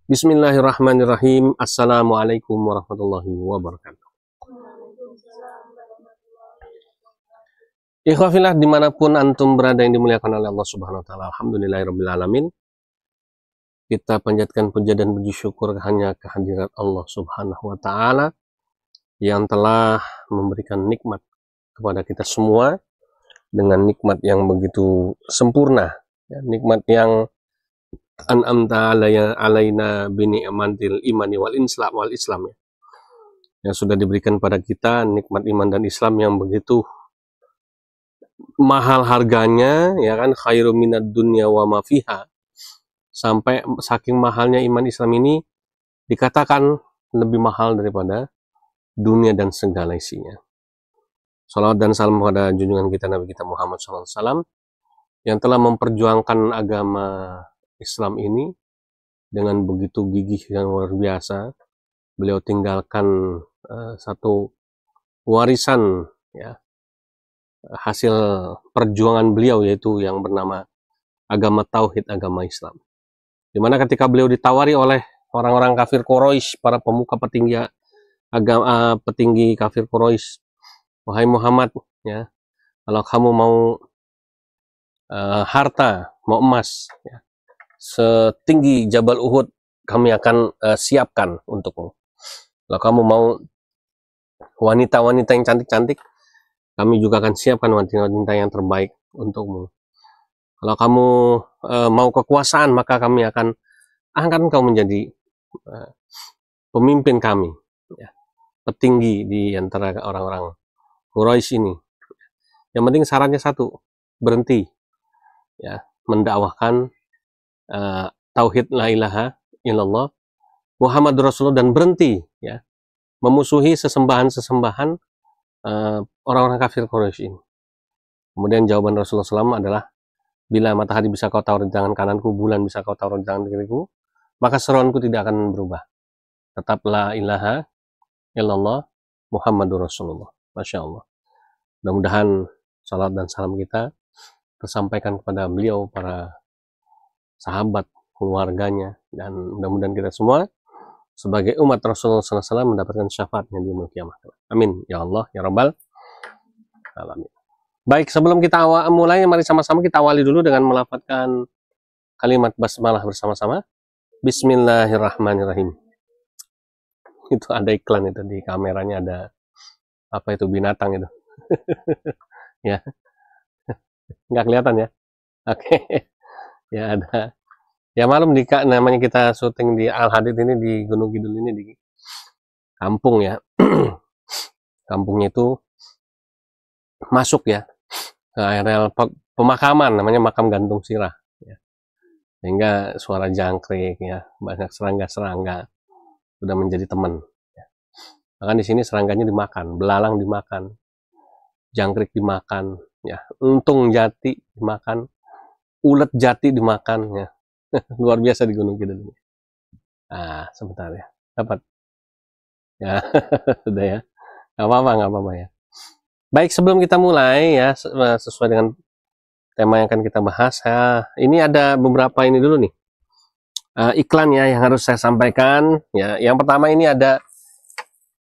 Bismillahirrahmanirrahim. Assalamualaikum warahmatullahi wabarakatuh. Ikhwafillah dimanapun antum berada yang dimuliakan oleh Allah Subhanahu Wa Taala. Alhamdulillahirabbil alamin. Kita panjatkan puja dan puji syukur hanya kehadirat Allah Subhanahu Wa Taala yang telah memberikan nikmat kepada kita semua dengan nikmat yang begitu sempurna, ya, nikmat yang an'amta alaina bini'matil imani wal islam, ya, yang sudah diberikan pada kita nikmat iman dan Islam yang begitu mahal harganya, ya kan, khairu minad dunya wa ma fiha, sampai saking mahalnya iman Islam ini dikatakan lebih mahal daripada dunia dan segala isinya. Salawat dan salam kepada junjungan kita Nabi kita Muhammad SAW yang telah memperjuangkan agama Islam ini dengan begitu gigih yang luar biasa. Beliau tinggalkan satu warisan, ya, hasil perjuangan beliau, yaitu yang bernama agama tauhid, agama Islam. Dimana ketika beliau ditawari oleh orang-orang kafir Quraisy, para pemuka petinggi agama, petinggi kafir Quraisy, wahai Muhammad, ya, kalau kamu mau harta, mau emas, ya, setinggi Jabal Uhud, kami akan siapkan untukmu. Kalau kamu mau wanita-wanita yang cantik-cantik, kami juga akan siapkan wanita-wanita yang terbaik untukmu. Kalau kamu mau kekuasaan, maka kami akan angkat engkau menjadi pemimpin kami, ya, petinggi di antara orang-orang Quraisy ini. Yang penting syaratnya satu, berhenti, ya, mendakwahkan tauhid la ilaha illallah Muhammadur Rasulullah, dan berhenti, ya, memusuhi sesembahan-sesembahan orang-orang kafir Quraisy ini. Kemudian jawaban Rasulullah SAW adalah, bila matahari bisa kau taruh di tangan kananku, bulan bisa kau taruh di tangan kiriku, maka seruanku tidak akan berubah. Tetap la ilaha illallah Muhammadur Rasulullah. Masya Allah. Mudah-mudahan salat dan salam kita tersampaikan kepada beliau, para sahabat, keluarganya, dan mudah-mudahan kita semua sebagai umat Rasulullah SAW mendapatkan syafaatnya di yaumil qiyamah. Amin ya Allah ya Rabbal alamin. Baik, sebelum kita mulai, mari sama-sama kita awali dulu dengan melafadzkan kalimat basmalah bersama-sama. Bismillahirrahmanirrahim. Itu ada iklan itu di kameranya, ada apa itu, binatang itu. Ya, nggak kelihatan ya. Oke. Ya, ada. Ya malum, namanya kita syuting di Al Hadid ini, di Gunung Kidul ini, di kampung, ya. Kampungnya itu masuk, ya, ke areal pemakaman, namanya makam gantung sirah, ya. Sehingga suara jangkrik, ya, banyak serangga-serangga sudah menjadi teman, ya. Bahkan di sini serangganya dimakan, belalang dimakan, jangkrik dimakan, ya, untung jati dimakan, ulet jati dimakan, ya. Luar biasa di Gunung Kidul ini. Sebentar ya, dapat, ya. Sudah, ya, nggak apa-apa, ya. Baik, sebelum kita mulai, ya, sesuai dengan tema yang akan kita bahas, ya, ini ada beberapa ini dulu nih, iklan, ya, yang harus saya sampaikan, ya. Yang pertama ini ada,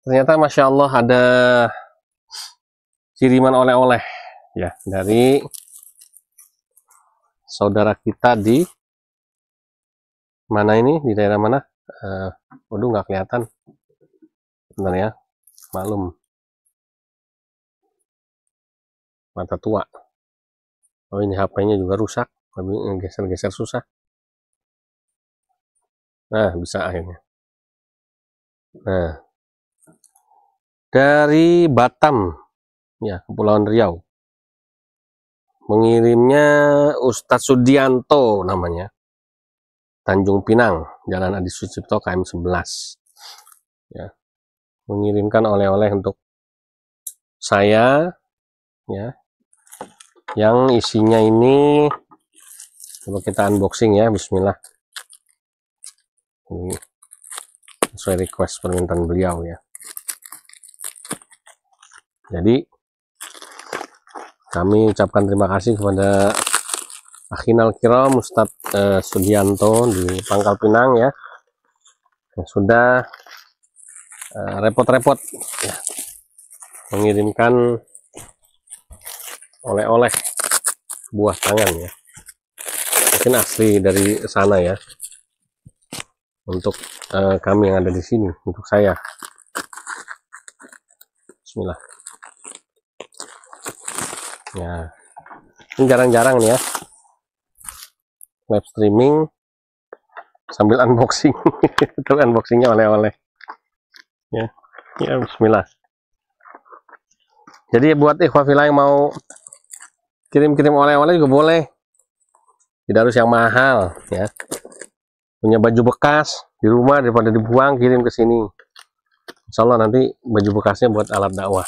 ternyata Masya Allah, ada kiriman oleh-oleh, ya, dari saudara kita di mana ini, di daerah mana? Waduh, nggak kelihatan. Bentar ya, malum, mata tua. Oh, ini HP-nya juga rusak, geser-geser susah. Nah, bisa akhirnya. Nah, dari Batam, ya, Kepulauan Riau, mengirimnya Ustadz Sudianto namanya, Tanjung Pinang, Jalan Adi Sucipto, KM 11, ya, mengirimkan oleh-oleh untuk saya, ya, yang isinya ini coba kita unboxing, ya. Bismillah. Ini sesuai request permintaan beliau, ya. Jadi kami ucapkan terima kasih kepada Akhinal Kiram Ustadz Sudianto di Pangkal Pinang, ya, yang sudah repot-repot ya, mengirimkan oleh-oleh buah tangan ya, mungkin asli dari sana ya, untuk kami yang ada di sini, untuk saya. Bismillah ya, ini jarang-jarang nih ya live streaming sambil unboxing. Itu unboxingnya oleh-oleh ya. Ya, bismillah. Jadi buat ikhwafillah yang mau kirim-kirim oleh-oleh juga boleh, tidak harus yang mahal ya. Punya baju bekas di rumah daripada dibuang, kirim ke sini. Insya Allah nanti baju bekasnya buat alat dakwah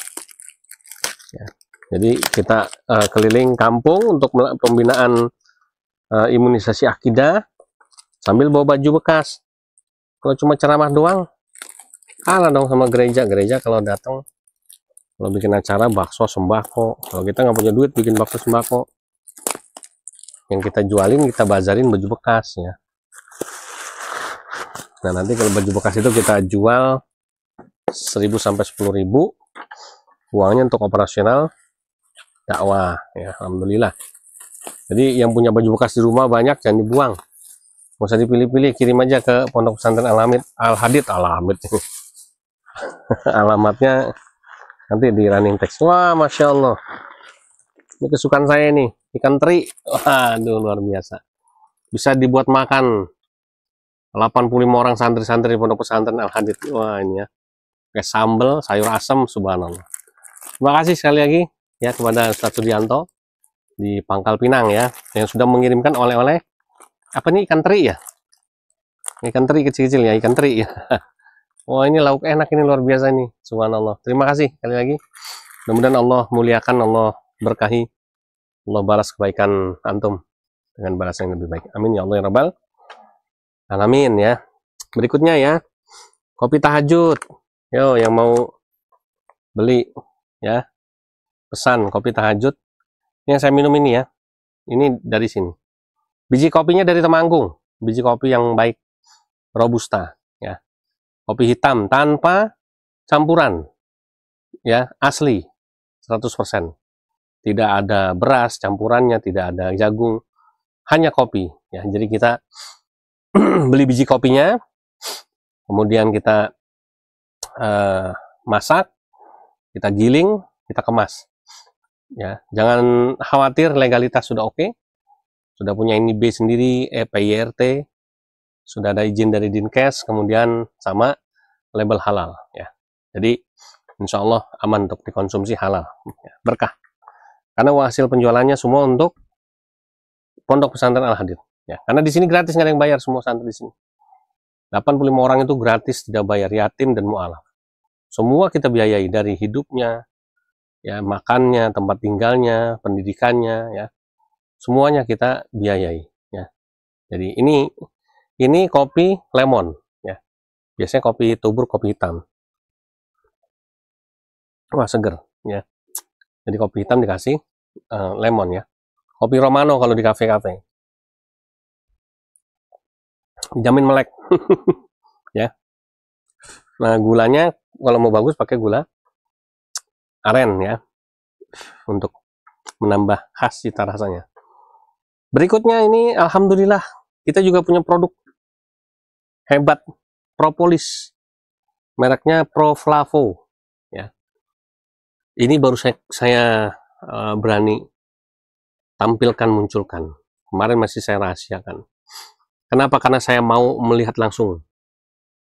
ya. Jadi kita keliling kampung untuk pembinaan imunisasi akidah sambil bawa baju bekas. Kalau cuma ceramah doang, kalah dong sama gereja kalau datang. Kalau bikin acara bakso sembako, kalau kita nggak punya duit bikin bakso sembako, yang kita jualin, kita bazarin baju bekas ya. Nah nanti kalau baju bekas itu kita jual 1.000 sampai 10.000, uangnya untuk operasional dakwah ya. Alhamdulillah. Jadi yang punya baju bekas di rumah banyak, jangan dibuang, nggak usah dipilih-pilih, kirim aja ke Pondok Pesantren Al-Hadid. Alamatnya nanti di running text. Wah, masya Allah, ini kesukaan saya nih, ikan teri. Waduh, luar biasa, bisa dibuat makan 85 orang santri-santri di Pondok Pesantren Al-Hadid. Wah, ini ya, kayak sambal sayur asam, subhanallah. Terima kasih sekali lagi ya kepada Ustadz Sudianto di Pangkal Pinang ya, yang sudah mengirimkan oleh-oleh. Apa nih, ikan teri ya, ikan teri kecil-kecil ya, ikan teri ya. Wah, ini lauk enak, ini luar biasa nih, subhanallah. Terima kasih sekali lagi, mudah-mudahan Allah muliakan, Allah berkahi, Allah balas kebaikan antum dengan balasan yang lebih baik, amin ya Allah ya rabbal alamin ya. Berikutnya ya, kopi tahajud. Yo, yang mau beli ya, pesan kopi tahajud. Ini yang saya minum ini ya, ini dari sini. Biji kopinya dari Temanggung, biji kopi yang baik, robusta ya. Kopi hitam tanpa campuran ya, asli 100%. Tidak ada beras campurannya, tidak ada jagung, hanya kopi ya. Jadi kita beli biji kopinya, kemudian kita masak, kita giling, kita kemas ya. Jangan khawatir, legalitas sudah oke, sudah punya NIB sendiri, PYRT, sudah ada izin dari Dinkes, kemudian sama label halal ya. Jadi insya Allah aman untuk dikonsumsi, halal ya, berkah, karena hasil penjualannya semua untuk Pondok Pesantren Al-Hadid ya. Karena di sini gratis, nggak ada yang bayar, semua santri di sini 85 orang itu gratis, tidak bayar, yatim dan mu'alaf semua kita biayai, dari hidupnya ya, makannya, tempat tinggalnya, pendidikannya ya, semuanya kita biayai ya. Jadi ini kopi lemon ya, biasanya kopi tubruk, kopi hitam. Wah, seger ya. Jadi kopi hitam dikasih lemon ya. Kopi Romano kalau di kafe-kafe, dijamin melek. Ya. Nah, gulanya kalau mau bagus pakai gula aren ya, untuk menambah khas cita rasanya. Berikutnya ini alhamdulillah kita juga punya produk hebat, propolis, mereknya Proflavo ya. Ini baru saya berani tampilkan, munculkan. Kemarin masih saya rahasiakan. Kenapa? Karena saya mau melihat langsung,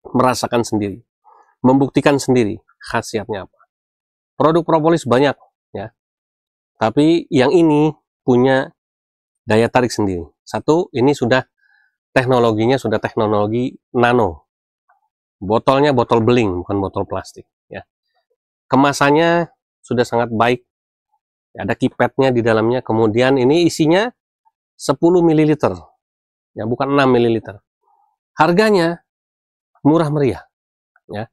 merasakan sendiri, membuktikan sendiri khasiatnya apa. Produk propolis banyak ya, tapi yang ini punya daya tarik sendiri. Satu, ini sudah teknologinya sudah teknologi nano. Botolnya botol beling, bukan botol plastik ya. Kemasannya sudah sangat baik. Ada kipetnya di dalamnya, kemudian ini isinya 10 ml ya, bukan 6 ml. Harganya murah meriah ya,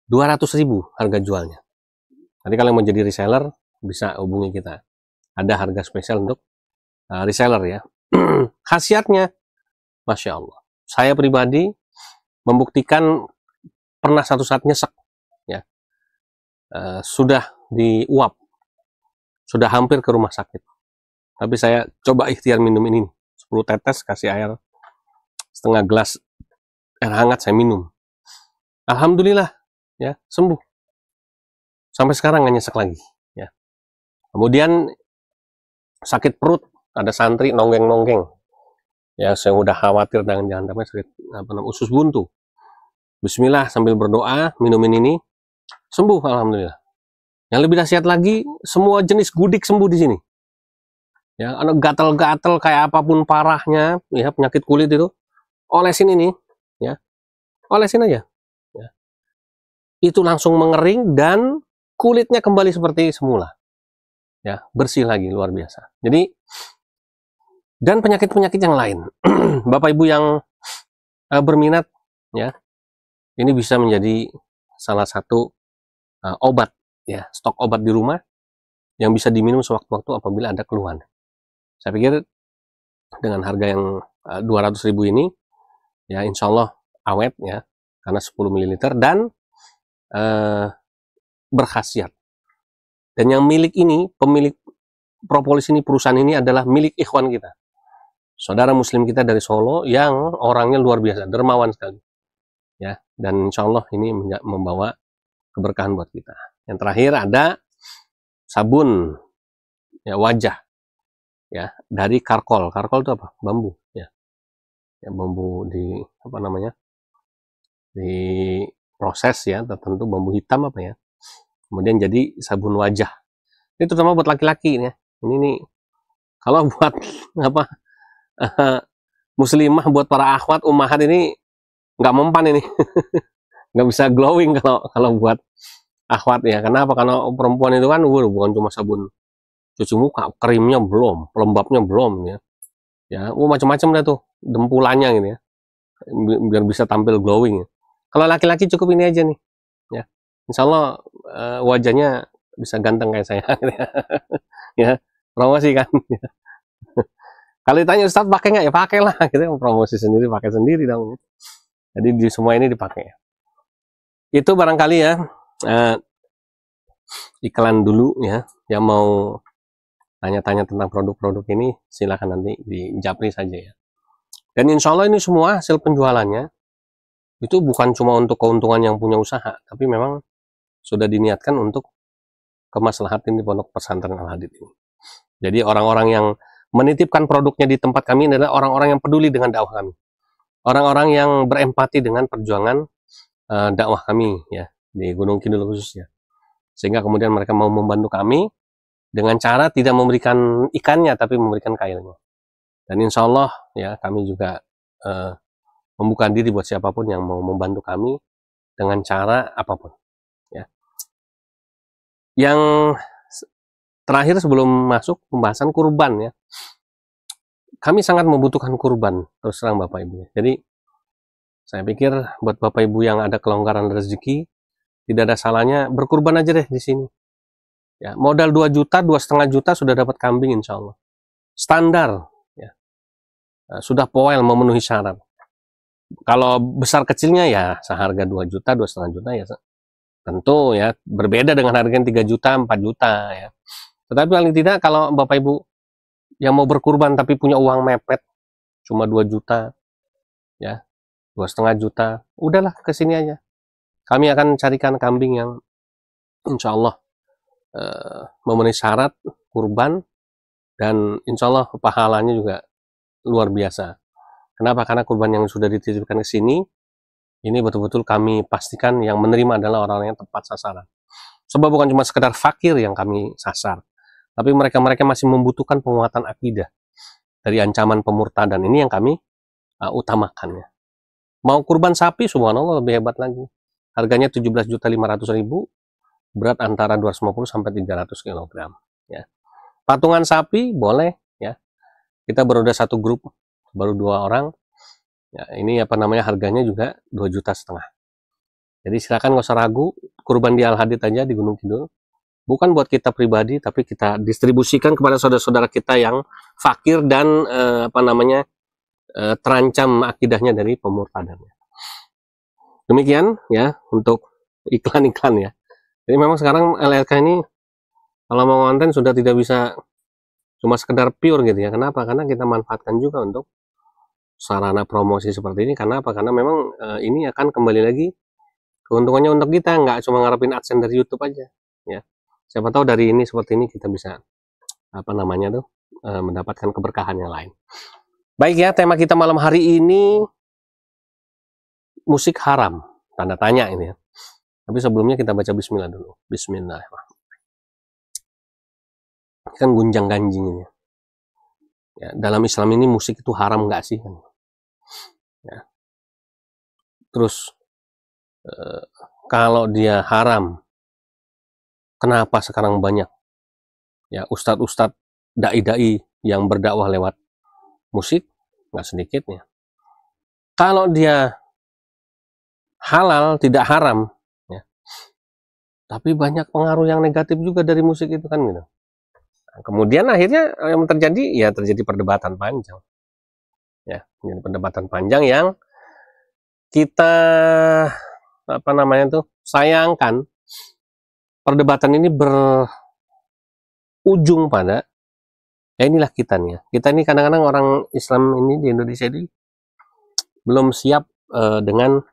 200.000 harga jualnya. Nanti kalau mau jadi reseller bisa hubungi kita, ada harga spesial untuk reseller ya. Khasiatnya masya Allah, saya pribadi membuktikan pernah satu saat nyesek, ya, sudah diuap, sudah hampir ke rumah sakit. Tapi saya coba ikhtiar minum ini, 10 tetes kasih air setengah gelas air hangat saya minum. Alhamdulillah, ya, sembuh. Sampai sekarang nggak nyesek lagi, ya. Kemudian sakit perut, ada santri nonggeng-nonggeng, ya, saya udah khawatir dengan jangan sampai sakit usus buntu. Bismillah sambil berdoa minumin ini, sembuh alhamdulillah. Yang lebih dahsyat lagi, semua jenis gudik sembuh di sini. Ya, ada gatal-gatal kayak apapun parahnya, ya, penyakit kulit itu, olesin ini, ya, olesin aja, ya. Itu langsung mengering dan kulitnya kembali seperti semula, ya, bersih lagi, luar biasa. Jadi, dan penyakit-penyakit yang lain, Bapak Ibu yang berminat, ya, ini bisa menjadi salah satu obat, ya, stok obat di rumah yang bisa diminum sewaktu-waktu apabila ada keluhan. Saya pikir dengan harga yang 200.000 ini, ya, insya Allah awet, ya, karena 10 ml dan berkhasiat. Dan yang milik ini, pemilik propolis ini, perusahaan ini adalah milik ikhwan kita, saudara muslim kita dari Solo yang orangnya luar biasa, dermawan sekali, ya. Dan insya Allah ini membawa keberkahan buat kita. Yang terakhir ada sabun, ya, wajah, ya, dari karkol. Karkol itu apa? Bambu, ya. Ya, bambu di apa namanya? Di proses, ya, tertentu bambu hitam apa, ya. Kemudian jadi sabun wajah. Ini terutama buat laki-laki, ya. Ini nih kalau buat apa? Muslimah, buat para akhwat ummahat ini nggak mempan ini. Nggak bisa glowing kalau buat akhwat, ya. Kenapa? Karena perempuan itu kan bukan cuma sabun cuci muka, krimnya belum, pelembabnya belum, ya. Ya, macam-macam dah tuh dempulannya gitu, ya. Biar bisa tampil glowing, ya. Kalau laki-laki cukup ini aja nih, ya. Insya Allah wajahnya bisa ganteng kayak saya, ya. Promosi kan. Kalau ditanya Ustadz pakai nggak, ya pakai lah, gitu. Promosi sendiri, pakai sendiri dong. Jadi di semua ini dipakai. Itu barangkali, ya, iklan dulu, ya. Yang mau tanya-tanya tentang produk-produk ini, silakan nanti di japri saja, ya. Dan insya Allah ini semua hasil penjualannya itu bukan cuma untuk keuntungan yang punya usaha, tapi memang sudah diniatkan untuk kemaslahatan di Pondok Pesantren Al-Hadid ini. Jadi orang-orang yang menitipkan produknya di tempat kami adalah orang-orang yang peduli dengan dakwah kami, orang-orang yang berempati dengan perjuangan dakwah kami, ya, di Gunung Kidul khususnya, sehingga kemudian mereka mau membantu kami dengan cara tidak memberikan ikannya, tapi memberikan kailnya. Dan insya Allah, ya, kami juga membuka diri buat siapapun yang mau membantu kami dengan cara apapun, ya. Yang terakhir sebelum masuk pembahasan kurban, ya, kami sangat membutuhkan kurban, terus terang Bapak Ibu. Jadi saya pikir buat Bapak Ibu yang ada kelonggaran rezeki, tidak ada salahnya berkurban aja deh di sini. Ya, modal 2 juta, 2,5 juta sudah dapat kambing insya Allah. Standar, ya. Sudah poel memenuhi syarat. Kalau besar kecilnya ya seharga 2 juta, 2,5 juta, ya. Tentu, ya, berbeda dengan harga 3 juta, 4 juta, ya. Tetapi paling tidak kalau Bapak Ibu yang mau berkurban tapi punya uang mepet cuma 2 juta, ya, 2,5 juta, udahlah ke sini aja. Kami akan carikan kambing yang insya Allah memenuhi syarat kurban, dan insya Allah pahalanya juga luar biasa. Kenapa? Karena kurban yang sudah dititipkan ke sini, ini betul-betul kami pastikan yang menerima adalah orang-orang yang tepat sasaran. Sebab bukan cuma sekedar fakir yang kami sasar, tapi mereka-mereka masih membutuhkan penguatan akidah dari ancaman pemurtadan. Ini yang kami utamakan, ya. Mau kurban sapi, subhanallah, lebih hebat lagi. Harganya 17.500.000, berat antara 250 sampai 300 kg, ya. Patungan sapi boleh, ya. Kita baru ada satu grup, baru 2 orang, ya. Ini apa namanya, harganya juga 2,5 juta. Jadi silakan nggak usah ragu, kurban di Al-Hadid aja di Gunung Kidul. Bukan buat kita pribadi, tapi kita distribusikan kepada saudara-saudara kita yang fakir dan terancam akidahnya dari pemurtadannya. Demikian ya untuk iklan-iklan ya. Jadi memang sekarang LLK ini kalau mau konten sudah tidak bisa cuma sekedar pure gitu ya. Kenapa? Karena kita manfaatkan juga untuk sarana promosi seperti ini. Karena apa? Karena memang ini akan kembali lagi keuntungannya untuk kita, nggak cuma ngarepin AdSense dari YouTube aja ya. Siapa tahu dari ini seperti ini kita bisa mendapatkan keberkahan yang lain. Baik ya, tema kita malam hari ini musik haram, tanda tanya ini ya. Tapi sebelumnya kita baca bismillah dulu. Bismillahirrahmanirrahim. Kan gunjang ganjing ini ya. Dalam Islam ini musik itu haram nggak sih ya. Terus kalau dia haram, kenapa sekarang banyak ya ustadz-ustadz dai-dai yang berdakwah lewat musik? Nggak sedikitnya. Kalau dia halal, tidak haram ya, tapi banyak pengaruh yang negatif juga dari musik itu kan gitu. Kemudian akhirnya yang terjadi perdebatan panjang ya, menjadi perdebatan panjang yang kita sayangkan. Perdebatan ini berujung pada ya inilah kita nih ya. Kita ini kadang-kadang orang Islam ini di Indonesia ini belum siap dengan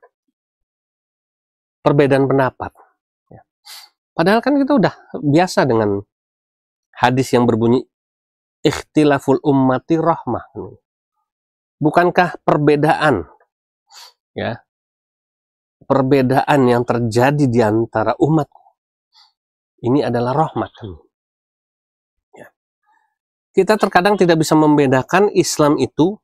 perbedaan pendapat ya. Padahal kan kita udah biasa dengan hadis yang berbunyi ikhtilaful ummati rahmah. Bukankah perbedaan ya, perbedaan yang terjadi di antara umat ini adalah rahmat ya. Kita terkadang tidak bisa membedakan Islam itu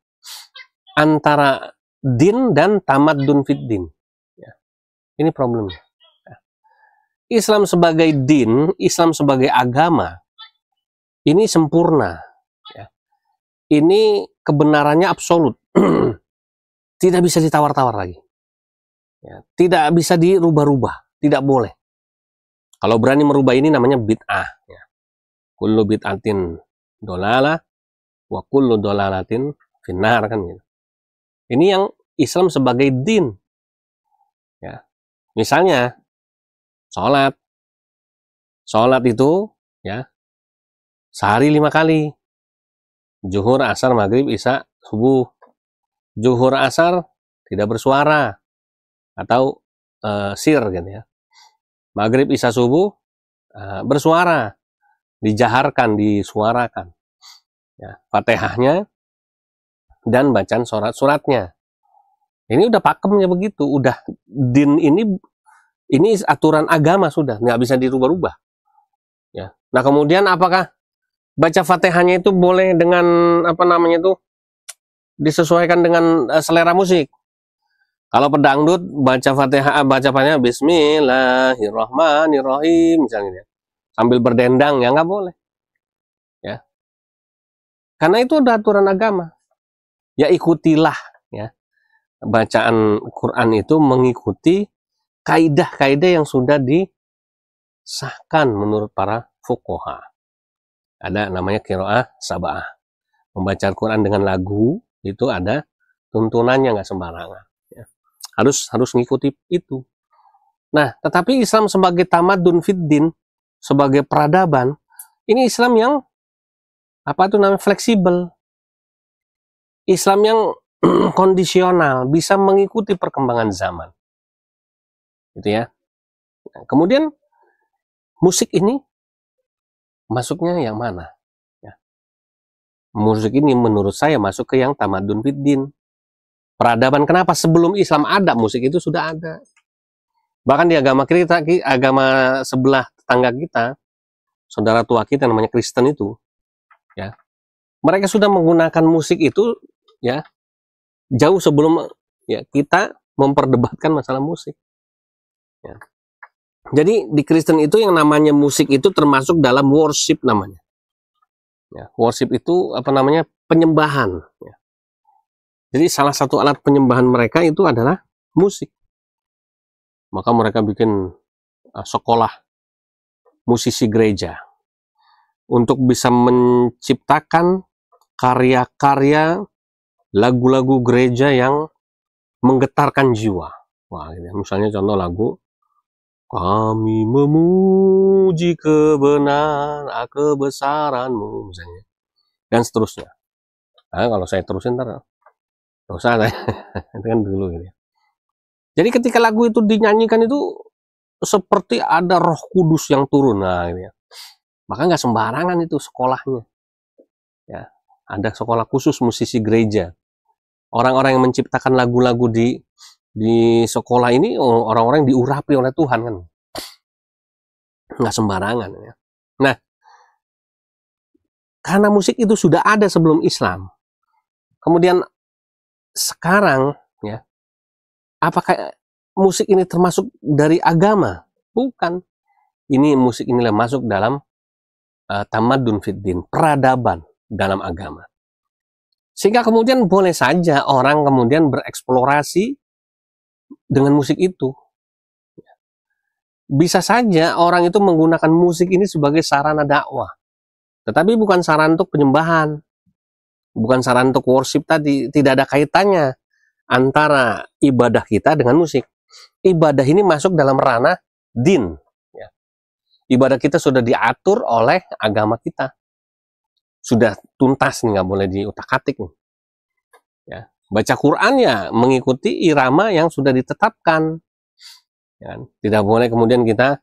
antara din dan tamadun fid din ya. Ini problemnya ya. Islam sebagai din, Islam sebagai agama ini sempurna ya. Ini kebenarannya absolut. Tidak bisa ditawar-tawar lagi ya. Tidak bisa dirubah-rubah, tidak boleh. Kalau berani merubah ini namanya bid'ah ya. Kullu bid'atin dolalah wa kullu dolalatin finnar kan gitu. Ini yang Islam sebagai din ya. Misalnya sholat itu ya sehari 5 kali, zuhur, asar, maghrib, isya, subuh. Zuhur, asar tidak bersuara atau sir gitu ya. Maghrib, isya, subuh bersuara, dijaharkan, disuarakan ya, Fatihahnya dan bacaan surat-suratnya. Ini udah pakemnya begitu, udah din ini aturan agama sudah, nggak bisa dirubah-rubah ya. Nah kemudian apakah baca Fatihahnya itu boleh dengan disesuaikan dengan selera musik? Kalau pedangdut baca Fatihah Bismillahirrahmanirrahim misalnya ya, sambil berdendang ya nggak boleh ya, karena itu udah aturan agama ya. Ikutilah ya, bacaan Quran itu mengikuti kaidah-kaidah yang sudah disahkan menurut para fuqaha. Ada namanya qiraah sab'ah, membaca Quran dengan lagu itu ada tuntunannya, nggak sembarangan ya. Harus ngikuti itu. Nah tetapi Islam sebagai tamadun fiddin, sebagai peradaban, ini Islam yang fleksibel, Islam yang kondisional, bisa mengikuti perkembangan zaman gitu ya. Nah, kemudian musik ini masuknya yang mana ya? Musik ini menurut saya masuk ke yang tamadun fiddin, peradaban. Kenapa? Sebelum Islam ada, musik itu sudah ada. Bahkan di agama kita, agama sebelah tetangga kita, saudara tua kita namanya Kristen itu ya, mereka sudah menggunakan musik itu ya jauh sebelum ya kita memperdebatkan masalah musik ya. Jadi di Kristen itu yang namanya musik itu termasuk dalam worship namanya ya. Worship itu penyembahan ya. Jadi salah satu alat penyembahan mereka itu adalah musik. Maka mereka bikin sekolah musisi gereja untuk bisa menciptakan karya-karya lagu-lagu gereja yang menggetarkan jiwa Wah, gitu ya. Misalnya contoh lagu, kami memuji kebesaranmu, misalnya, dan seterusnya. Nah, kalau saya terusin ntar dosa saya. Itu kan dulu gitu ya. Jadi ketika lagu itu dinyanyikan itu seperti ada Roh Kudus yang turun, nah gitu ya. Maka nggak sembarangan itu sekolahnya. Ya, ada sekolah khusus musisi gereja. Orang-orang yang menciptakan lagu-lagu di sekolah ini orang-orang diurapi oleh Tuhan kan, nggak sembarangan ya. Nah, karena musik itu sudah ada sebelum Islam, kemudian sekarang ya, apakah musik ini termasuk dari agama? Bukan. Ini musik inilah masuk dalam tamadun fiddin, peradaban dalam agama. Sehingga kemudian boleh saja orang kemudian bereksplorasi dengan musik itu. Bisa saja orang itu menggunakan musik ini sebagai sarana dakwah. Tetapi bukan sarana untuk penyembahan. Bukan sarana untuk worship tadi. Tidak ada kaitannya antara ibadah kita dengan musik. Ibadah ini masuk dalam ranah din. Ya. Ibadah kita sudah diatur oleh agama kita. Sudah tuntas nih, nggak boleh diutak-atik. Ya. Baca Quran ya mengikuti irama yang sudah ditetapkan. Ya. Tidak boleh kemudian kita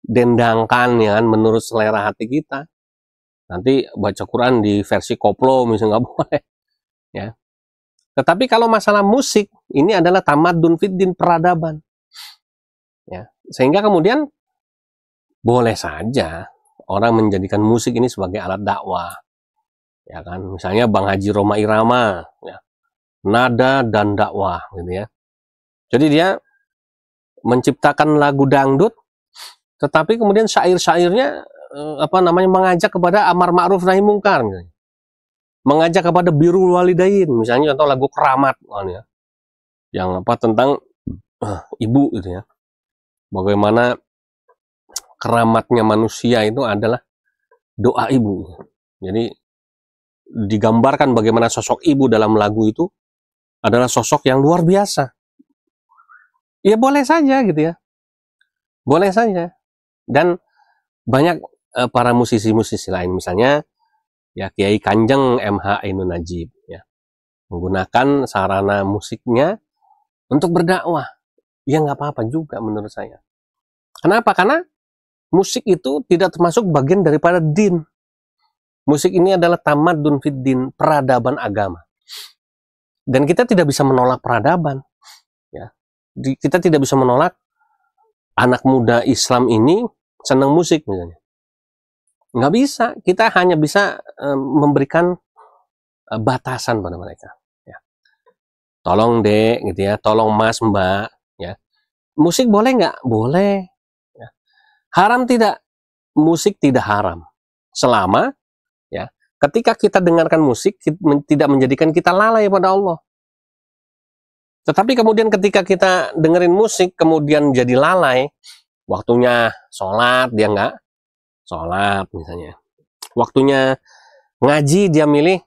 dendangkan ya kan, menurut selera hati kita. Nanti baca Quran di versi koplo misalnya nggak boleh. Ya. Tetapi kalau masalah musik, ini adalah tamadun fiddin, peradaban. Ya. Sehingga kemudian boleh saja orang menjadikan musik ini sebagai alat dakwah. Ya kan, misalnya Bang Haji Roma Irama, ya. Nada dan dakwah gitu ya. Jadi dia menciptakan lagu dangdut, tetapi kemudian syair-syairnya mengajak kepada amar ma'ruf nahi mungkar, misalnya. Mengajak kepada birrul walidain, misalnya contoh lagu Keramat, ya. Yang tentang ibu gitu ya. Bagaimana keramatnya manusia itu adalah doa ibu. Jadi digambarkan bagaimana sosok ibu dalam lagu itu adalah sosok yang luar biasa. Ya boleh saja gitu ya. Boleh saja. Dan banyak para musisi-musisi lain, misalnya ya Kiai Kanjeng MH Ainun Najib ya, menggunakan sarana musiknya untuk berdakwah. Ya nggak apa-apa juga menurut saya. Kenapa? Karena musik itu tidak termasuk bagian daripada din. Musik ini adalah tamadun fiddin, peradaban agama. Dan kita tidak bisa menolak peradaban. Ya. Kita tidak bisa menolak anak muda Islam ini senang musik misalnya. Nggak bisa. Kita hanya bisa memberikan batasan pada mereka. Ya. Tolong dek, gitu ya. Tolong mas, mbak. Ya. Musik boleh nggak? Boleh. Ya. Haram tidak? Musik tidak haram. Selama ya, ketika kita dengarkan musik tidak menjadikan kita lalai pada Allah. Tetapi kemudian ketika kita dengerin musik kemudian jadi lalai, waktunya sholat dia nggak sholat misalnya, waktunya ngaji dia milih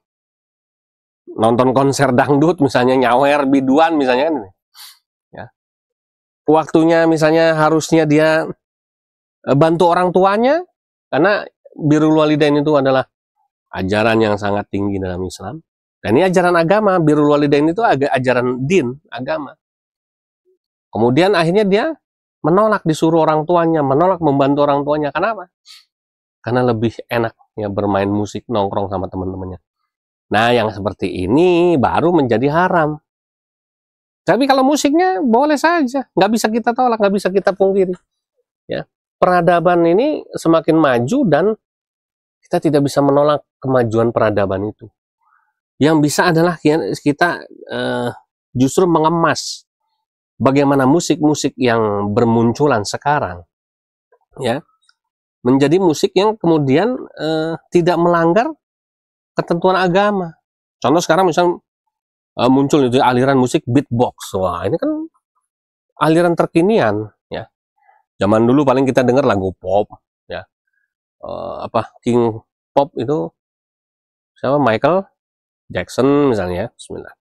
nonton konser dangdut misalnya, nyawer biduan misalnya kan, ya. Waktunya misalnya harusnya dia bantu orang tuanya, karena birrul walidain itu adalah ajaran yang sangat tinggi dalam Islam. Dan ini ajaran agama, birrul walidain itu ajaran din, agama. Kemudian akhirnya dia menolak disuruh orang tuanya, menolak membantu orang tuanya. Kenapa? Karena lebih enak ya bermain musik, nongkrong sama teman-temannya. Nah, yang seperti ini baru menjadi haram. Tapi kalau musiknya boleh saja, nggak bisa kita tolak, nggak bisa kita pungkiri. Ya, peradaban ini semakin maju dan kita tidak bisa menolak kemajuan peradaban itu. Yang bisa adalah kita justru mengemas bagaimana musik-musik yang bermunculan sekarang, ya, menjadi musik yang kemudian tidak melanggar ketentuan agama. Contoh sekarang misal muncul itu aliran musik beatbox. Wah, ini kan aliran terkinian, ya. Zaman dulu paling kita dengar lagu pop, ya. King pop itu siapa? Michael Jackson misalnya. Bismillah.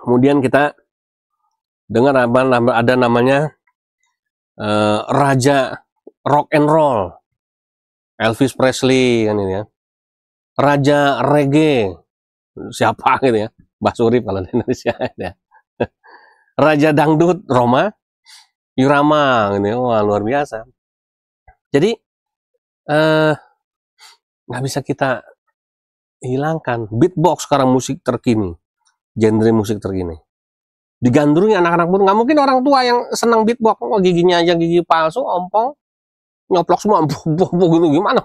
Kemudian kita Dengar ada namanya Raja Rock and Roll, Elvis Presley kan ini ya. Raja Reggae, siapa gitu ya, Mbah Surip kalau di Indonesia ya. Raja Dangdut, Roma Irama gitu ya. Wah, luar biasa. Jadi nggak bisa kita hilangkan beatbox sekarang, musik terkini, genre musik terkini. Digandrungi anak-anak pun, nggak mungkin orang tua yang senang beatbox, oh, giginya aja gigi palsu, ompong, nyoplok semua, gitu, gimana?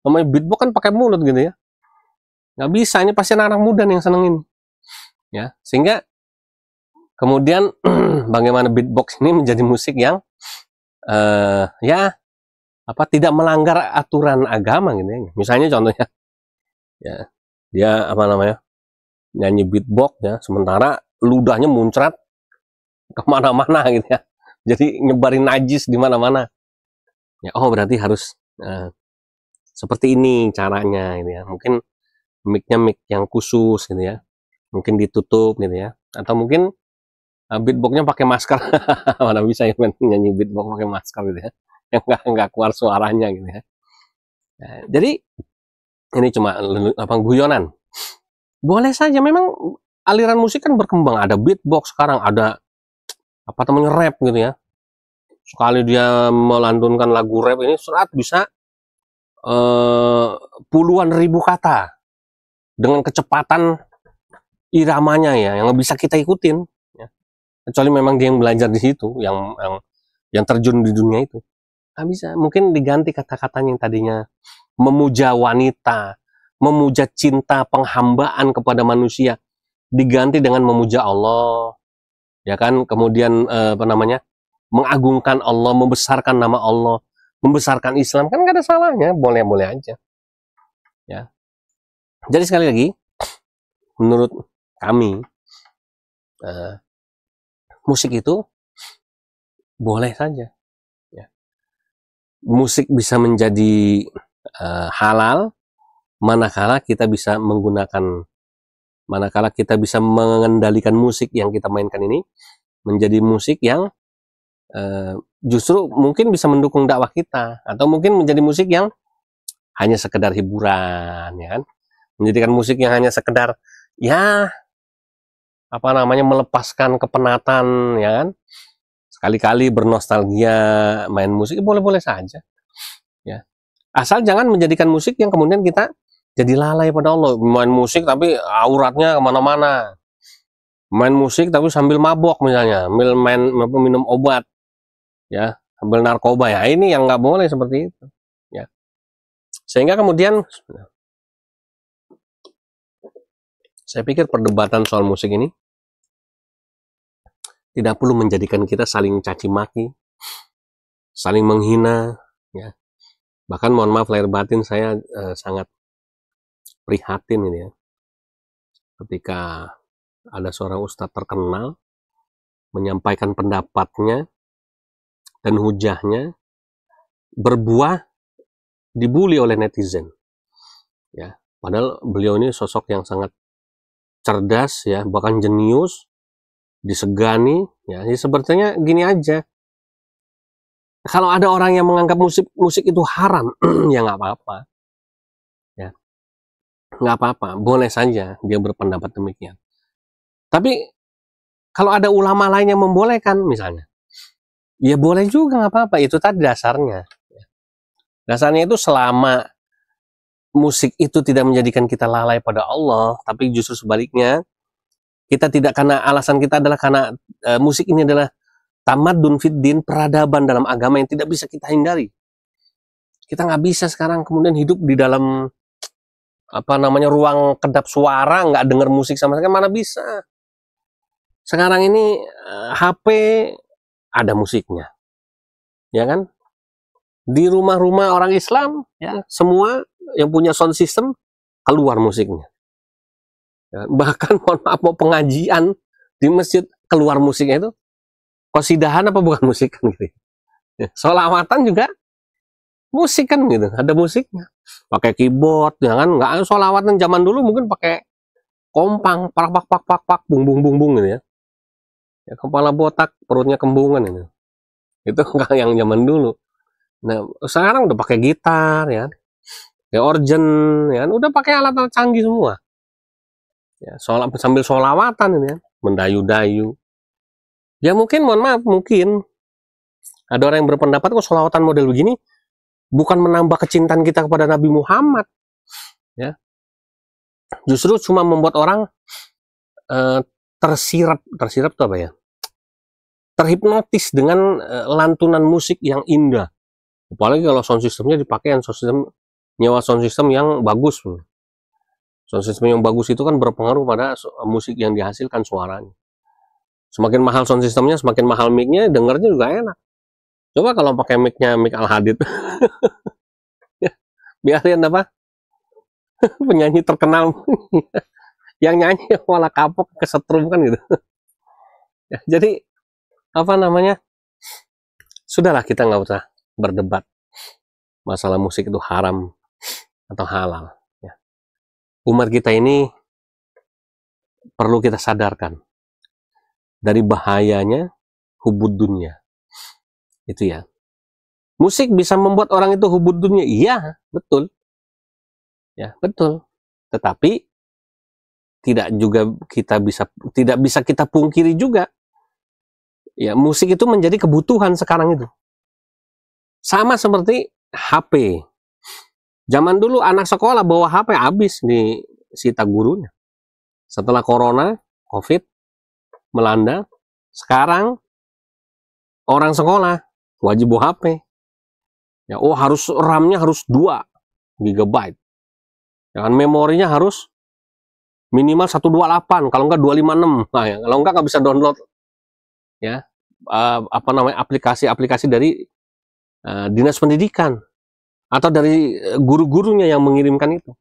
Namanya beatbox kan pakai mulut gitu ya. Nggak bisa, ini pasti anak-anak muda nih yang seneng ini. Ya, sehingga kemudian bagaimana beatbox ini menjadi musik yang ya tidak melanggar aturan agama gitu ya. Misalnya contohnya, ya dia nyanyi beatbox ya, sementara ludahnya muncrat kemana-mana gitu ya, jadi nyebarin najis di mana-mana. Ya, oh berarti harus seperti ini caranya gitu ya. Mungkin mic-nya mic yang khusus gitu ya, mungkin ditutup gitu ya, atau mungkin beatbox-nya pakai masker. Mana bisa ya nyanyi beatbox pakai masker gitu ya, yang nggak keluar suaranya gitu ya. Nah, jadi ini cuma guyonan. Boleh saja, memang aliran musik kan berkembang, ada beatbox sekarang, ada rap gitu ya. Sekali dia melantunkan lagu rap ini serat bisa puluhan ribu kata dengan kecepatan iramanya ya, yang bisa kita ikutin ya. Kecuali memang dia yang belajar di situ, yang terjun di dunia itu. Nggak bisa, mungkin diganti kata-katanya yang tadinya memuja wanita, memuja cinta penghambaan kepada manusia, diganti dengan memuja Allah, ya kan? Kemudian mengagungkan Allah, membesarkan nama Allah, membesarkan Islam, kan nggak ada salahnya, boleh-boleh aja. Ya. Jadi sekali lagi, menurut kami, musik itu boleh saja. Ya. Musik bisa menjadi halal manakala kita bisa mengendalikan musik yang kita mainkan ini menjadi musik yang justru mungkin bisa mendukung dakwah kita, atau mungkin menjadi musik yang hanya sekedar hiburan, ya kan? Menjadikan musik yang hanya sekedar ya melepaskan kepenatan, ya kan? Sekali-kali bernostalgia main musik, boleh-boleh saja. Ya. Asal jangan menjadikan musik yang kemudian kita jadi lalai pada Allah, main musik tapi auratnya kemana-mana, main musik tapi sambil mabok misalnya, minum obat, ya, sambil narkoba, ya ini yang nggak boleh seperti itu, ya. Sehingga kemudian saya pikir perdebatan soal musik ini tidak perlu menjadikan kita saling caci maki, saling menghina, ya. Bahkan mohon maaf lahir batin, saya sangat prihatin ini ya, ketika ada seorang ustadz terkenal menyampaikan pendapatnya dan hujahnya berbuah dibully oleh netizen, ya. Padahal beliau ini sosok yang sangat cerdas, ya, bahkan jenius, disegani, ya. Sepertinya gini aja, kalau ada orang yang menganggap musik itu haram, ya nggak apa-apa, ya, nggak apa-apa, boleh saja dia berpendapat demikian. Tapi kalau ada ulama lain yang membolehkan misalnya, ya boleh juga, nggak apa-apa. Itu tadi dasarnya. Dasarnya itu selama musik itu tidak menjadikan kita lalai pada Allah, tapi justru sebaliknya, kita tidak, karena alasan kita adalah karena musik ini adalah tamadun fiddin, peradaban dalam agama yang tidak bisa kita hindari. Kita nggak bisa sekarang kemudian hidup di dalam ruang kedap suara, nggak dengar musik sama sekali, mana bisa. Sekarang ini HP ada musiknya, ya kan? Di rumah-rumah orang Islam, ya, semua yang punya sound system keluar musiknya. Ya, bahkan mohon maaf, mau pengajian di masjid keluar musiknya itu. Qasidahan apa bukan musik kan gitu. Ya, sholawatan juga musik kan gitu, ada musiknya. Pakai keyboard, ya kan? Nggak, sholawatan zaman dulu mungkin pakai kompang, pak pak pak pak pak, bung bung bung bung gitu ya. Ya, kepala botak, perutnya kembungan itu. Itu yang zaman dulu. Nah, sekarang udah pakai gitar ya. Ya organ ya, udah pakai alat-alat canggih semua. Ya, sambil sholawatan ini ya, mendayu-dayu. Ya mungkin, mohon maaf, mungkin ada orang yang berpendapat kok sholawatan model begini bukan menambah kecintaan kita kepada Nabi Muhammad. Ya. Justru cuma membuat orang tersirap itu apa ya? Terhipnotis dengan lantunan musik yang indah. Apalagi kalau sound systemnya dipakai nyewa sound system yang bagus. Sound system yang bagus itu kan berpengaruh pada musik yang dihasilkan suaranya. Semakin mahal sound systemnya, semakin mahal mic-nya, dengarnya juga enak. Coba kalau pakai mic-nya mic Al-Hadid. Biarin apa? Penyanyi terkenal yang nyanyi malah kapok kesetrum kan gitu. Ya, jadi apa namanya? Sudahlah, kita nggak usah berdebat masalah musik itu haram atau halal. Ya. Umat kita ini perlu kita sadarkan dari bahayanya hubud dunia. Itu ya. Musik bisa membuat orang itu hubud dunia. Iya, betul. Ya, betul. Tetapi tidak bisa kita pungkiri juga. Ya, musik itu menjadi kebutuhan sekarang itu. Sama seperti HP. Zaman dulu anak sekolah bawa HP habis disita gurunya. Setelah corona, COVID melanda, sekarang orang sekolah wajib bawa HP. Ya, harus RAM-nya harus 2 GB. Ya kan, memorinya harus minimal 128, kalau enggak 256. Nah, ya, kalau enggak bisa download ya aplikasi-aplikasi dari dinas pendidikan atau dari guru-gurunya yang mengirimkan itu.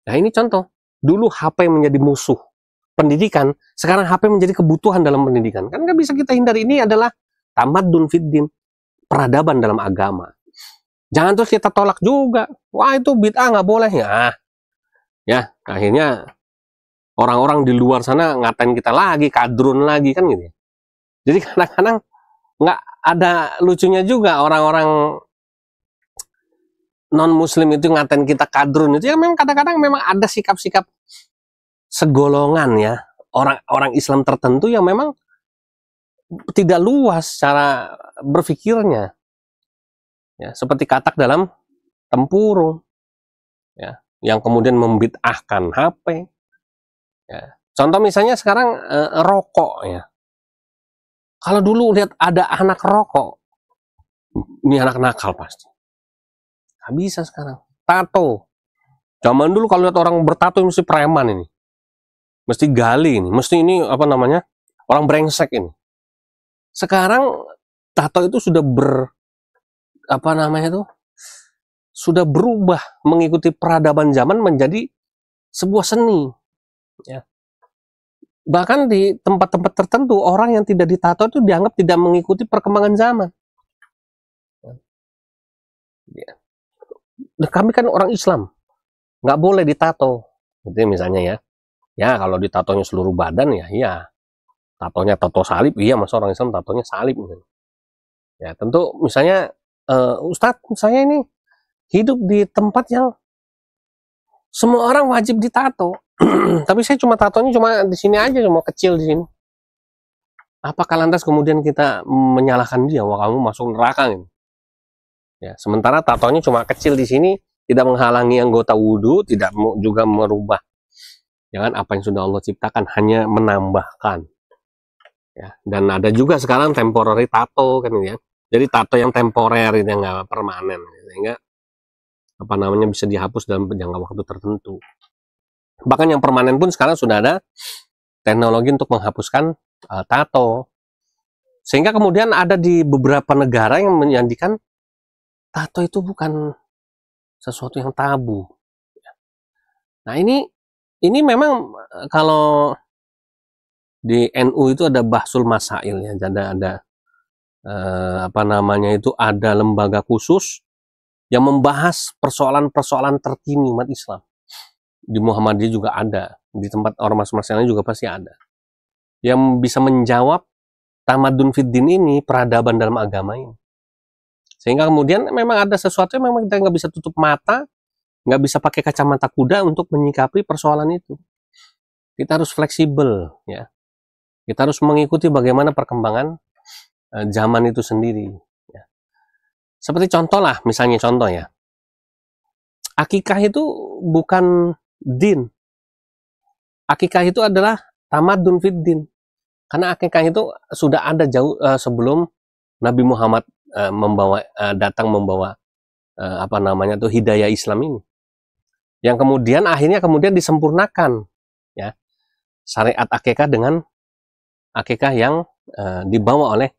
Nah, ini contoh. Dulu HP menjadi musuh pendidikan, sekarang HP menjadi kebutuhan dalam pendidikan. Kan nggak bisa kita hindari, ini adalah tamadun fiddin, peradaban dalam agama. Jangan terus kita tolak juga. Wah, itu bid'ah, nggak boleh ya. Ya, akhirnya orang-orang di luar sana ngatain kita lagi, kadrun lagi kan gitu. Jadi kadang-kadang nggak ada lucunya juga orang-orang non muslim itu ngatain kita kadrun itu, ya memang kadang-kadang memang ada sikap-sikap segolongan ya, orang Islam tertentu yang memang tidak luas cara berpikirnya. Ya, seperti katak dalam tempurung. Ya, yang kemudian membid'ahkan HP. Ya. Contoh misalnya sekarang rokok ya. Kalau dulu lihat ada anak rokok, ini anak nakal pasti. Nggak bisa sekarang. Tato. Zaman dulu kalau lihat orang bertato mesti preman ini. Mesti gali ini. Mesti ini apa namanya? Orang brengsek ini. Sekarang tato itu sudah sudah berubah mengikuti peradaban zaman menjadi sebuah seni. Ya. Bahkan di tempat-tempat tertentu orang yang tidak ditato itu dianggap tidak mengikuti perkembangan zaman. Ya. Kami kan orang Islam, nggak boleh ditato. Gitu misalnya ya. Ya kalau ditatonya seluruh badan ya, iya. Tatonya tato salib, iya, masa orang Islam tatonya salib. Ya tentu misalnya Ustadz, saya ini hidup di tempat yang semua orang wajib ditato. Tapi saya tatonya cuma di sini aja, cuma kecil di sini. Apakah lantas kemudian kita menyalahkan dia, wah kamu masuk neraka ini? Ya, sementara tatonya cuma kecil di sini, tidak menghalangi anggota wudhu, tidak juga merubah. Jangan apa yang sudah Allah ciptakan, hanya menambahkan. Ya, dan ada juga sekarang temporary tato kan ya. Jadi tato yang temporer itu yang nggak permanen, sehingga apa namanya bisa dihapus dalam jangka waktu tertentu. Bahkan yang permanen pun sekarang sudah ada teknologi untuk menghapuskan tato. Sehingga kemudian ada di beberapa negara yang menjadikan tato itu bukan sesuatu yang tabu. Nah ini memang kalau di NU itu ada bahsul masail ya, ada apa namanya itu, ada lembaga khusus yang membahas persoalan-persoalan terkini umat Islam. Di Muhammadiyah juga ada, di tempat ormas-ormas lain juga pasti ada yang bisa menjawab tamadun fiddin ini, peradaban dalam agama ini. Sehingga kemudian memang ada sesuatu yang memang kita nggak bisa tutup mata, nggak bisa pakai kacamata kuda untuk menyikapi persoalan itu. Kita harus fleksibel, ya. Kita harus mengikuti bagaimana perkembangan zaman itu sendiri. Ya. Seperti contoh lah, misalnya contoh ya, akikah itu bukan din. Akikah itu adalah tamadun fiddin. Karena akikah itu sudah ada jauh sebelum Nabi Muhammad datang membawa hidayah Islam ini. Yang kemudian akhirnya disempurnakan, ya, syariat akikah dengan akikah yang dibawa oleh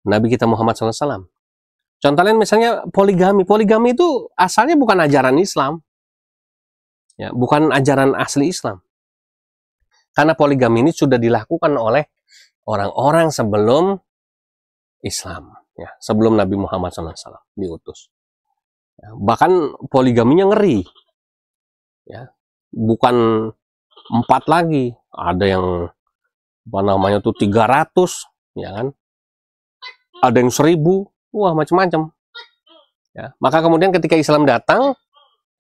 Nabi kita Muhammad SAW. Contoh lain misalnya poligami. Poligami itu asalnya bukan ajaran Islam, ya, bukan ajaran asli Islam. Karena poligami ini sudah dilakukan oleh orang-orang sebelum Islam, ya, sebelum Nabi Muhammad SAW diutus. Ya, bahkan poligaminya ngeri, ya, bukan 4 lagi, ada yang 300, ya kan, ada yang 1000, wah macam-macam. Ya, maka kemudian ketika Islam datang,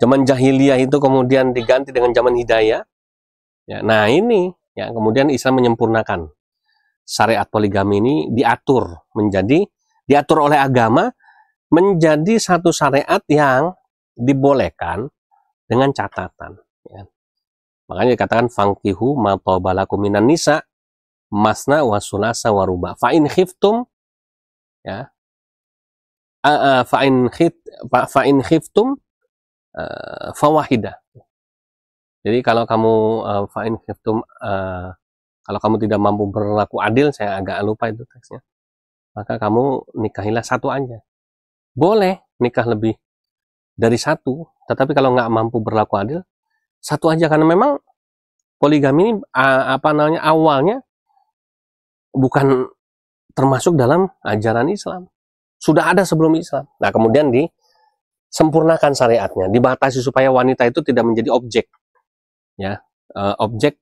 zaman jahiliyah itu kemudian diganti dengan zaman hidayah. Ya, nah ini, ya, kemudian Islam menyempurnakan syariat poligami ini, diatur oleh agama menjadi satu syariat yang dibolehkan dengan catatan. Ya. Makanya dikatakan fangkihu ma tabalakum minan nisa masna wa sulasa wa ruba. Fa in khiftum, ya. Fa in khiftum fawahida. Jadi kalau kamu fa in khiftum kalau kamu tidak mampu berlaku adil, saya agak lupa itu teksnya, maka kamu nikahilah satu aja. Boleh nikah lebih dari satu, tetapi kalau nggak mampu berlaku adil, satu aja. Karena memang poligami ini awalnya bukan termasuk dalam ajaran Islam, sudah ada sebelum Islam. Nah kemudian disempurnakan syariatnya, dibatasi supaya wanita itu tidak menjadi objek, ya, objek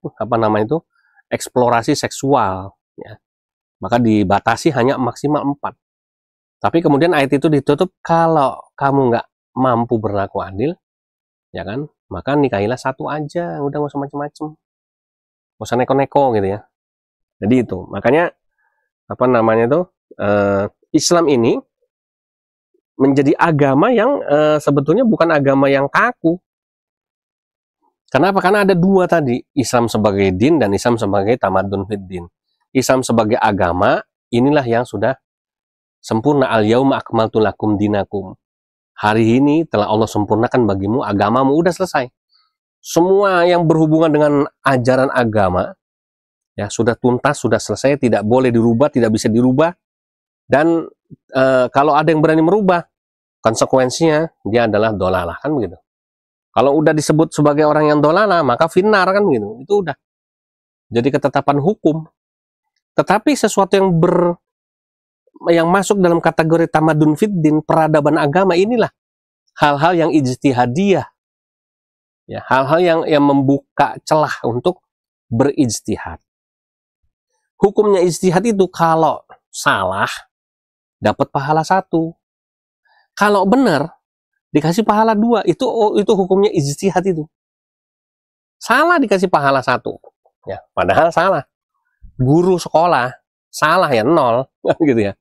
eksplorasi seksual, ya. Maka dibatasi hanya maksimal 4. Tapi kemudian ayat itu ditutup, kalau kamu nggak mampu berlaku adil, ya kan, maka nikahilah satu aja, udah nggak usah macam-macam, nggak usah neko-neko gitu ya. Jadi itu makanya Islam ini menjadi agama yang sebetulnya bukan agama yang kaku. Kenapa? Karena ada dua tadi, Islam sebagai din dan Islam sebagai tamadun fiddin. Islam sebagai agama, inilah yang sudah sempurna. Al-yauma akmaltu lakum dinakum. Hari ini telah Allah sempurnakan bagimu agamamu, udah selesai. Semua yang berhubungan dengan ajaran agama, ya, sudah tuntas, sudah selesai, tidak boleh dirubah, tidak bisa dirubah. Dan kalau ada yang berani merubah, konsekuensinya dia adalah dolalah, kan begitu. Kalau udah disebut sebagai orang yang dolalah, maka finnar, kan begitu. Itu udah jadi ketetapan hukum. Tetapi sesuatu yang masuk dalam kategori tamadun fiddin, peradaban agama, inilah hal-hal yang ijtihadiyah, ya, hal-hal yang membuka celah untuk berijtihad. Hukumnya ijtihad itu kalau salah dapat pahala 1, kalau benar dikasih pahala 2. Itu hukumnya ijtihad itu. Salah dikasih pahala 1, ya, padahal salah. Guru sekolah salah ya 0, gitu ya.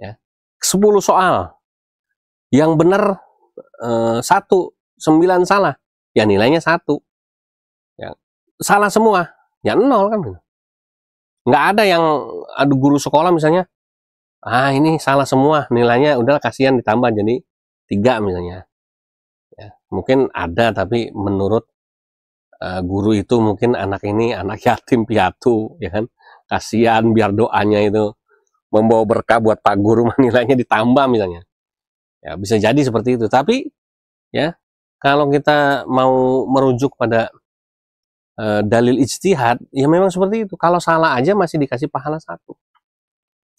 Ya. 10 soal yang benar 1, 9 salah, ya nilainya 1. Ya. Salah semua, ya 0, kan. Nggak ada yang guru sekolah misalnya, ini salah semua, nilainya udahlah kasihan ditambah jadi 3 misalnya. Ya, mungkin ada, tapi menurut guru itu mungkin anak ini anak yatim piatu, ya kan, kasihan, biar doanya itu membawa berkah buat Pak Guru, nilainya ditambah misalnya. Ya, bisa jadi seperti itu. Tapi ya, kalau kita mau merujuk pada dalil ijtihad, ya memang seperti itu. Kalau salah aja masih dikasih pahala 1.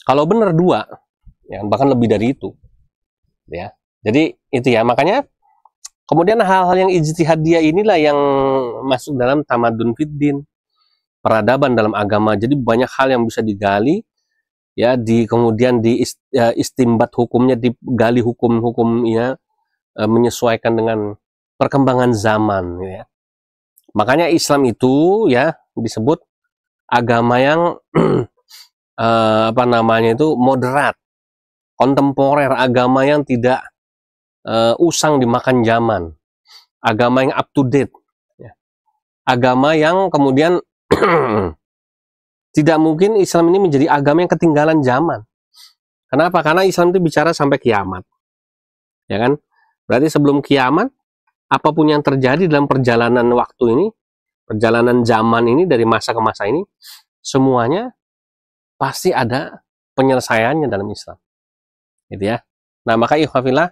Kalau benar 2, ya bahkan lebih dari itu. Ya. Jadi itu ya, makanya kemudian hal-hal yang ijtihadiyah inilah yang masuk dalam tamadun fiddin, peradaban dalam agama. Jadi banyak hal yang bisa digali ya, kemudian istimbat hukumnya, digali hukum-hukumnya, menyesuaikan dengan perkembangan zaman, ya. Makanya Islam itu ya disebut agama yang apa namanya itu moderat, kontemporer, agama yang tidak usang dimakan zaman, agama yang up to date, ya. Agama yang kemudian tidak mungkin Islam ini menjadi agama yang ketinggalan zaman. Kenapa? Karena Islam itu bicara sampai kiamat, ya kan? Berarti sebelum kiamat, apapun yang terjadi dalam perjalanan waktu ini, perjalanan zaman ini, dari masa ke masa ini, semuanya pasti ada penyelesaiannya dalam Islam, gitu ya. Nah, maka ikhwafillah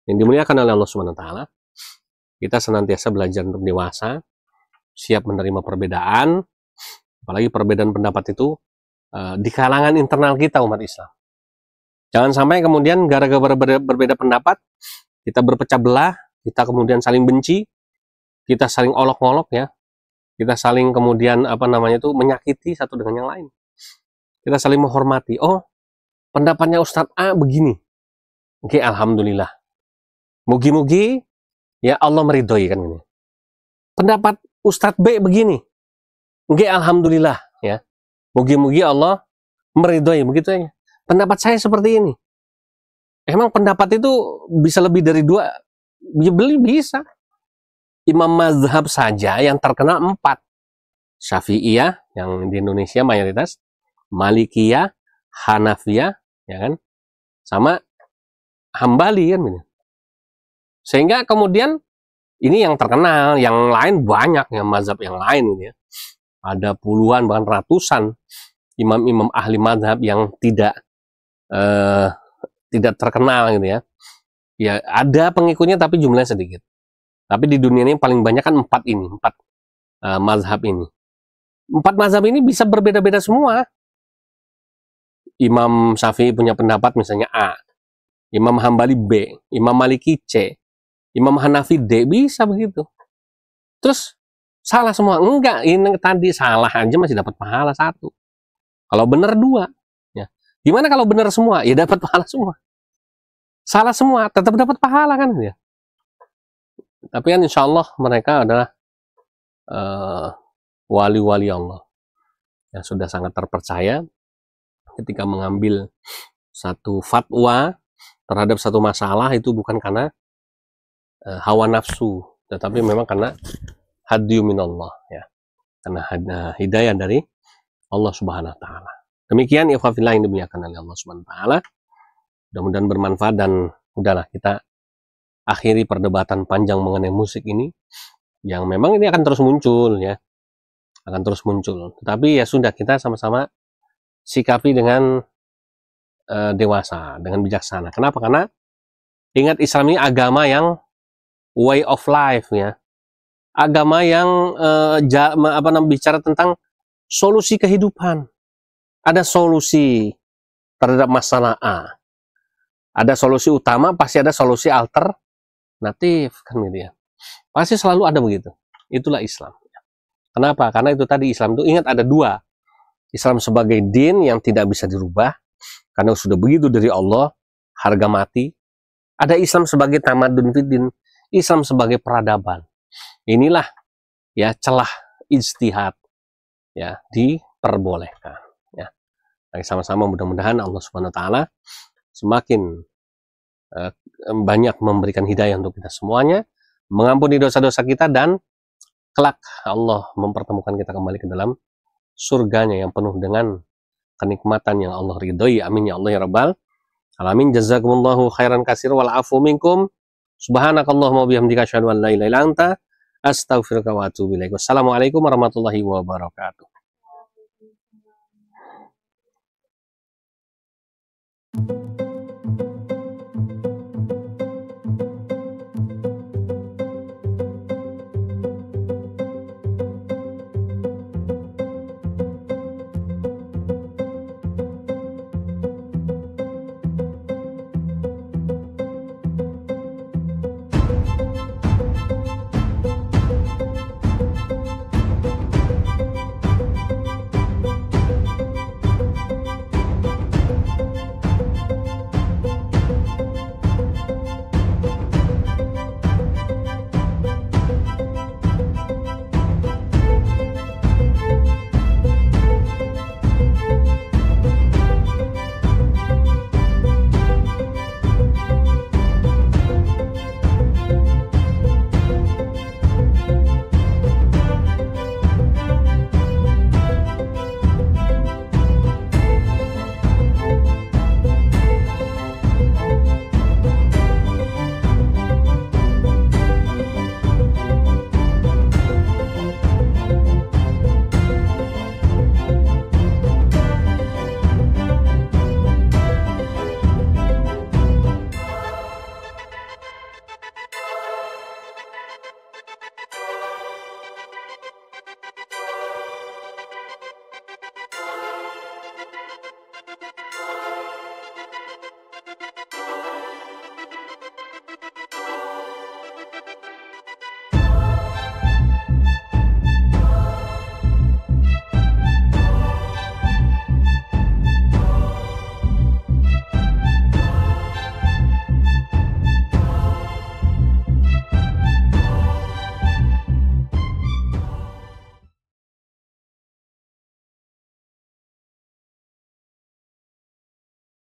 yang dimuliakan oleh Allah Subhanahu wa taala, kita senantiasa belajar untuk dewasa, siap menerima perbedaan, apalagi perbedaan pendapat itu di kalangan internal kita umat Islam. Jangan sampai kemudian gara-gara berbeda pendapat kita berpecah belah, kita kemudian saling benci, kita saling olok-olok, ya, kita saling kemudian apa namanya itu menyakiti satu dengan yang lain. Kita saling menghormati. Oh, pendapatnya Ustadz A begini. Oke, alhamdulillah. Mugi-mugi ya Allah meridhoi, kan ini. Pendapat Ustadz B begini. Oke, alhamdulillah, ya. Mugi-mugi Allah meridhoi, begitu aja. Pendapat saya seperti ini. Emang pendapat itu bisa lebih dari 2? Ya, bisa. Imam mazhab saja yang terkenal 4. Syafi'iyah yang di Indonesia mayoritas, Malikiyah, Hanafiyah, ya kan, sama Hambali, kan ini. Sehingga kemudian ini yang terkenal, yang lain banyak, yang mazhab yang lain, ya. Ada puluhan bahkan ratusan imam-imam ahli mazhab yang tidak terkenal, gitu ya. Ya, ada pengikutnya tapi jumlahnya sedikit. Tapi di dunia ini paling banyak kan 4 ini, 4 mazhab ini. 4 mazhab ini bisa berbeda-beda semua. Imam Syafi'i punya pendapat misalnya A, Imam Hambali B, Imam Maliki C, Imam Hanafi D, bisa begitu. Terus salah semua? Enggak, ini tadi salah aja masih dapat pahala 1. Kalau benar 2, ya. Gimana kalau benar semua? Ya dapat pahala semua. Salah semua tetap dapat pahala, kan, ya. Tapi kan insya Allah mereka adalah wali-wali Allah yang sudah sangat terpercaya ketika mengambil satu fatwa terhadap satu masalah, itu bukan karena hawa nafsu, tetapi memang karena hadyu minallah, ya, karena hidayah dari Allah Subhanahu wa taala. Demikian ikhwafillah yang dimuliakan oleh Allah Subhanahu wa taala. Mudah-mudahan bermanfaat, dan udahlah kita akhiri perdebatan panjang mengenai musik ini, yang memang ini akan terus muncul, ya, akan terus muncul. Tetapi ya sudah, kita sama-sama sikapi dengan dewasa, dengan bijaksana. Kenapa? Karena ingat, Islam ini agama yang way of life, ya, agama yang bicara tentang solusi kehidupan. Ada solusi terhadap masalah A, ada solusi utama, pasti ada solusi alternatif, kan, gitu ya. Pasti selalu ada begitu. Itulah Islam. Kenapa? Karena itu tadi, Islam itu ingat ada 2. Islam sebagai din yang tidak bisa dirubah karena sudah begitu dari Allah, harga mati. Ada Islam sebagai tamadun fiddin, Islam sebagai peradaban. Inilah, ya, celah ijtihad, ya, diperbolehkan, ya. Sama-sama mudah-mudahan Allah Subhanahu wa taala semakin banyak memberikan hidayah untuk kita semuanya, mengampuni dosa-dosa kita, dan kelak Allah mempertemukan kita kembali ke dalam surganya yang penuh dengan kenikmatan yang Allah ridhoi. Amin ya Allah ya rabbal alamin. Jazakumullahu khairan katsir wal afu minkum. Subhanakallahumma bihamdika asyhadu an la ilaha illa anta astaghfiruka wa atubu ilaik. Wassalamualaikum warahmatullahi wabarakatuh.